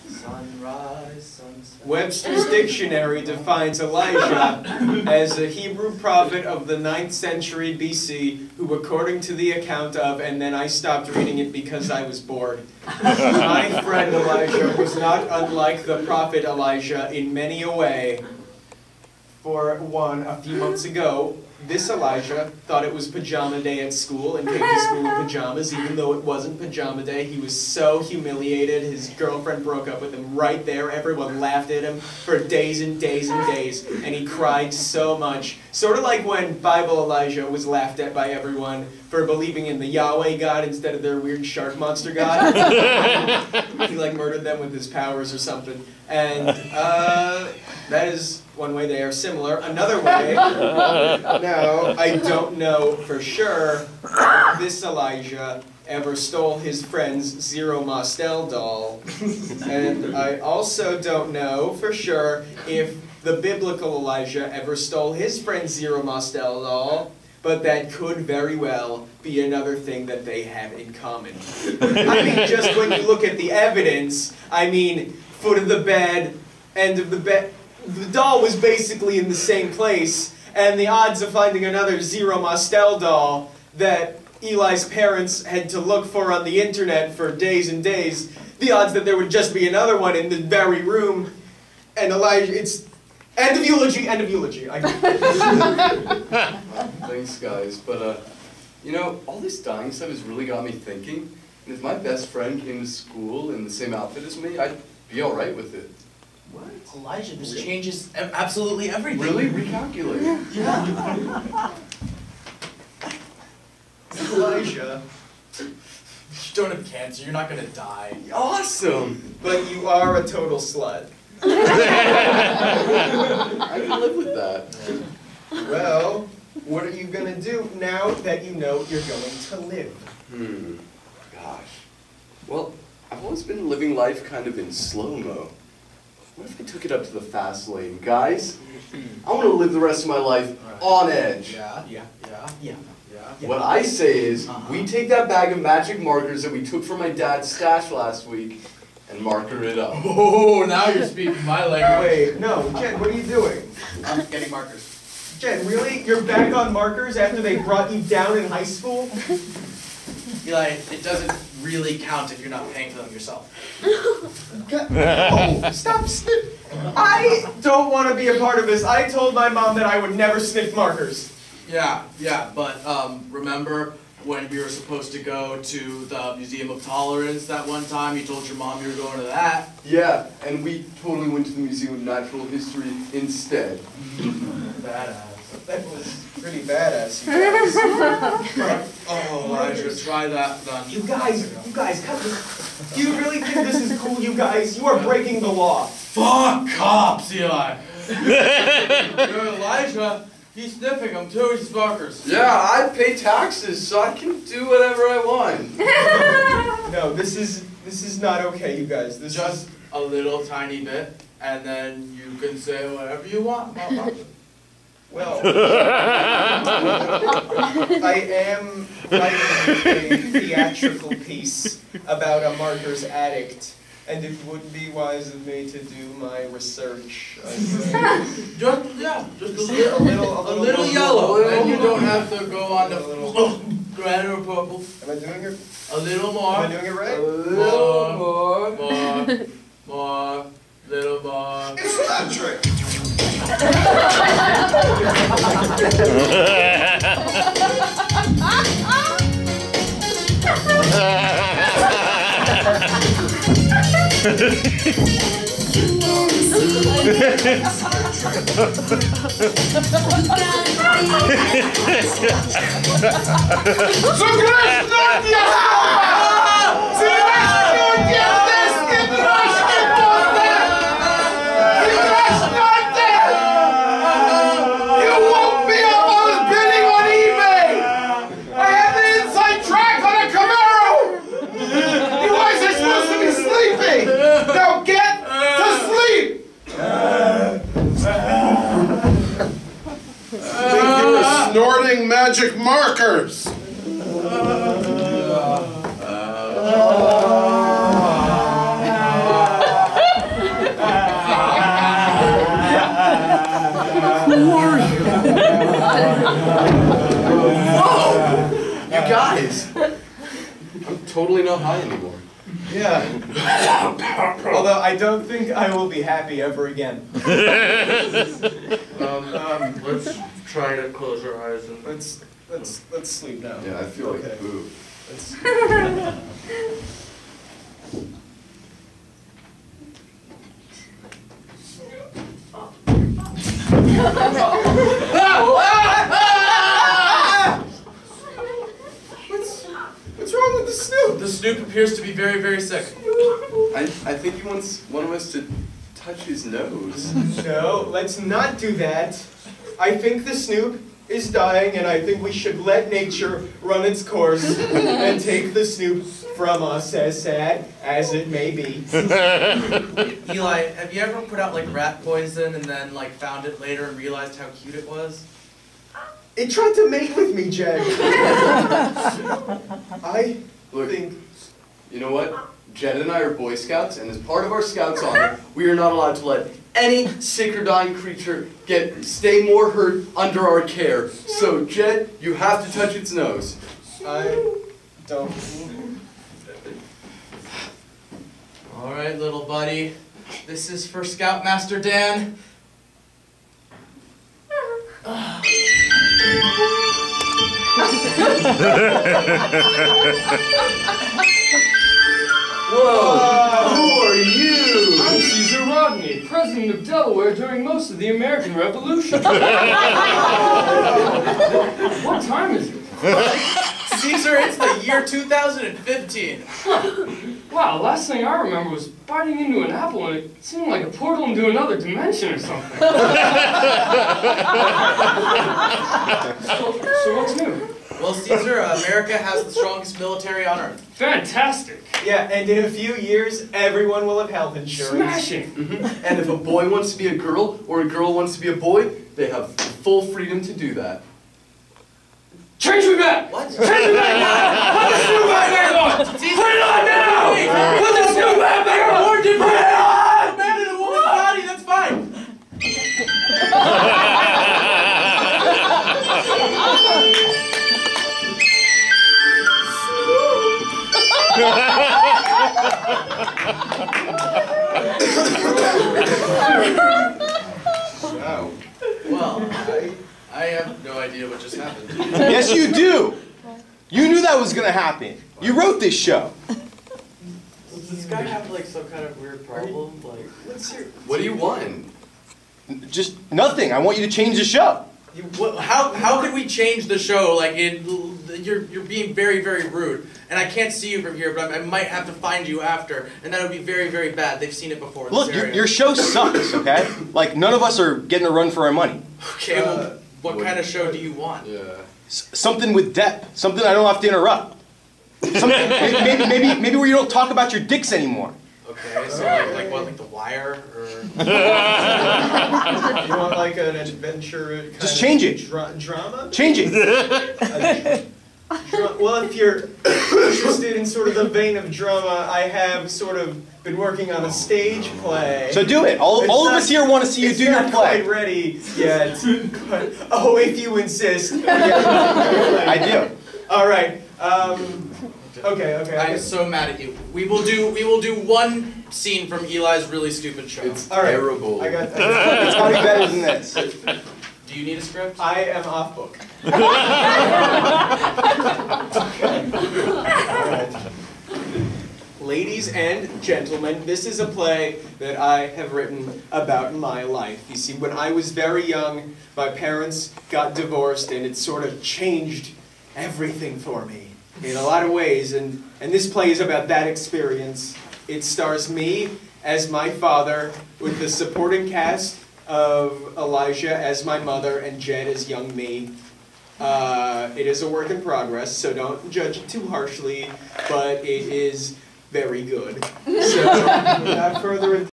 Sunrise, sunset. Webster's dictionary defines Elijah as a Hebrew prophet of the 9th century BC who, according to the account of, and then I stopped reading it because I was bored. My friend Elijah was not unlike the prophet Elijah in many a way. For one, a few months ago, this Elijah thought it was pajama day at school and came to school in pajamas, even though it wasn't pajama day. He was so humiliated. His girlfriend broke up with him right there. Everyone laughed at him for days and days and days, and he cried so much. Sort of like when Bible Elijah was laughed at by everyone for believing in the Yahweh God instead of their weird shark monster God. He like murdered them with his powers or something. And that is one way they are similar. Another way, now, I don't know for sure if this Elijah ever stole his friend's Zero Mostel doll. And I also don't know for sure if the biblical Elijah ever stole his friend's Zero Mostel doll, but that could very well be another thing that they have in common. I mean, just when you look at the evidence, I mean, foot of the bed, end of the bed, the doll was basically in the same place, and the odds of finding another Zero Mostel doll that Eli's parents had to look for on the internet for days and days, the odds that there would just be another one in the very room, and Elijah, it's end of eulogy, end of eulogy. Thanks, guys, but you know, all this dying stuff has really got me thinking, and if my best friend came to school in the same outfit as me, I'd be alright with it. What? Elijah, this changes absolutely everything. Really? Recalculate. Yeah. Elijah. You don't have cancer, you're not gonna die. Awesome! But you are a total slut. I can live with that. Well, what are you gonna do now that you know you're going to live? Gosh. Well, I've always been living life kind of in slow-mo. What if I took it up to the fast lane? Guys, I want to live the rest of my life on edge. Yeah. What I say is, we take that bag of magic markers that we took from my dad's stash last week and marker it up. Oh, now you're speaking my language. Wait, no, Jen, what are you doing? I'm getting markers. Jen, really? You're back on markers after they brought you down in high school? Eli, it doesn't really count if you're not paying for them yourself. Oh, stop sniff. I don't want to be a part of this. I told my mom that I would never sniff markers. Yeah, but remember when we were supposed to go to the Museum of Tolerance that one time? You told your mom you were going to that. Yeah, and we totally went to the Museum of Natural History instead. Badass. That was pretty badass, you guys. Oh, Elijah, try that then. You guys, cut this. Do you really think this is cool, you guys? You are breaking the law. Fuck cops, Eli. You're Elijah. He's sniffing them too, he's markers. Yeah, I pay taxes, so I can do whatever I want. No, this is not okay, you guys. This just a little tiny bit, and then you can say whatever you want. Well, I am writing a theatrical piece about a markers addict, and it would be wise of me to do my research. Just a little yellow, and you don't have to go on the red or purple. Am I doing it? A little more. Am I doing it right? A little more, little more. It's Patrick! Now get to sleep! Think you were snorting magic markers! guys, I'm totally not high anymore. Yeah. Although I don't think I will be happy ever again. Let's try to close our eyes and Let's sleep now. Yeah, I feel like boo. What's wrong with the Snoop? The Snoop appears to be very, very sick. I think he wants one of us to touch his nose. No, let's not do that. I think the Snoop is dying, and I think we should let nature run its course and take the Snoop from us, as sad as it may be. Eli, have you ever put out like rat poison and then like found it later and realized how cute it was? It tried to mate with me, Jed. Look, you know what? Jed and I are Boy Scouts, and as part of our Scouts honor, we are not allowed to let any sick or dying creature stay more hurt under our care. So, Jed, you have to touch its nose. I don't. All right, little buddy. This is for Scoutmaster Dan. Whoa! Who are you? I'm Caesar Rodney, President of Delaware during most of the American Revolution. What time is it? Caesar, it's the year 2015. Wow, last thing I remember was biting into an apple and it seemed like a portal into another dimension or something. So what's new? Well, Caesar, America has the strongest military on Earth. Fantastic. Yeah, and in a few years, everyone will have health insurance. Smashing. And if a boy wants to be a girl or a girl wants to be a boy, they have full freedom to do that. Change me back! What? Change me back now! Put the Snoop back on! Put it on now! Put the Snoop back on! Put it on! A man in a woman's body, that's fine. Wow. Well, I have no idea what just happened. Yes, you do. You knew that was going to happen. You wrote this show. Does this guy have like some kind of weird problem? Like, What do you want? Just nothing. I want you to change the show. how could we change the show? Like, you're being very, very rude, and I can't see you from here, but I might have to find you after, and that would be very, very bad. They've seen it before. In Look, this area. your show sucks, okay? Like, none of us are getting a run for our money. Okay, well, what kind of show do you want? Yeah. Something with depth. Something I don't have to interrupt. Maybe where you don't talk about your dicks anymore. Okay, so like what, like The Wire, or? You want like an adventure kind Just change it. Drama? Change it. Well, if you're interested in sort of the vein of drama, I have sort of been working on a stage play. So do it. All of us here want to see you do your It's not play. quite ready yet, but oh, if you insist. I do. All right. Okay. I'm so mad at you. We will do one scene from Eli's really stupid show. It's All right. terrible. I got It's got to be better than this. Do you need a script? I am off book. Ladies and gentlemen, this is a play that I have written about my life. You see, when I was very young, my parents got divorced, and it sort of changed everything for me in a lot of ways, and this play is about that experience. It stars me as my father, with the supporting cast of Elijah as my mother and Jed as young me. It is a work in progress, so don't judge it too harshly, but it is very good. So, without further ado,